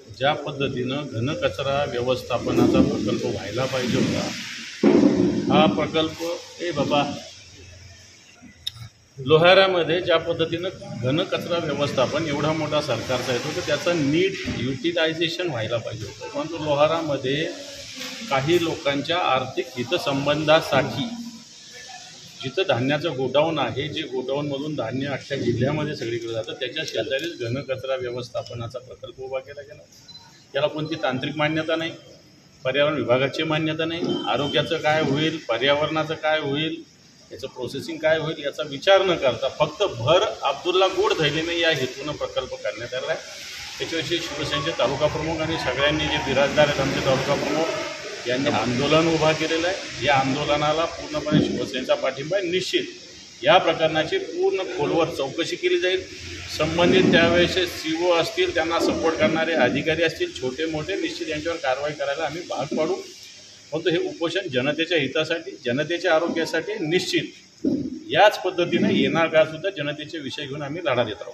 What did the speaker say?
ज्या पद्धतीनं घनकचरा व्यवस्थापनाचा प्रकल्प व्हायला पाहिजे होता, हा प्रकल्प बाबा लोहारामध्ये ज्या पद्धतीनं घनकचरा व्यवस्थापन एवढा मोठा सरकारचा येतो तर त्याचं नीट युटिलायझेशन व्हायला पाहिजे होतं। परंतु लोहारामध्ये काही लोकांच्या आर्थिक हितसंबंधासाठी जिथं धान्याचं गोडाऊन आहे, जे गोडाऊनमधून धान्य अख्ख्या जिल्ह्यामध्ये सगळीकडे जातं, त्याच्या शेजारीच घनकचरा व्यवस्थापनाचा प्रकल्प उभा केला गेला। त्याला कोणती तांत्रिक मान्यता नाही, पर्यावरण विभागाची मान्यता नाही, आरोग्याचं काय होईल, पर्यावरणाचं काय होईल, याचं प्रोसेसिंग काय होईल याचा विचार न करता फक्त भर अब्दुल्ला गुड थैलीने या हेतूनं प्रकल्प करण्यात आला आहे। त्याच्याविषयी शिवसेनेचे तालुका प्रमुख आणि सगळ्यांनी जे बिराजदार आहेत आमचे तालुका प्रमुख यांनी आंदोलन उभा केलेलं आहे। या आंदोलनाला पूर्णपणे शिवसेनेचा पाठिंबा आहे। निश्चित या प्रकरणाची पूर्ण खोलवर चौकशी केली जाईल। संबंधित त्यावेळेस CO असतील, त्यांना सपोर्ट करणारे अधिकारी असतील, छोटे मोठे, निश्चित यांच्यावर कारवाई करायला आम्ही भाग पाडू। परंतु हे उपोषण जनतेच्या हितासाठी, जनतेच्या आरोग्यासाठी निश्चित याच पद्धतीने येणार काळात सुद्धा जनतेचे विषय घेऊन आम्ही लढा देत आहोत।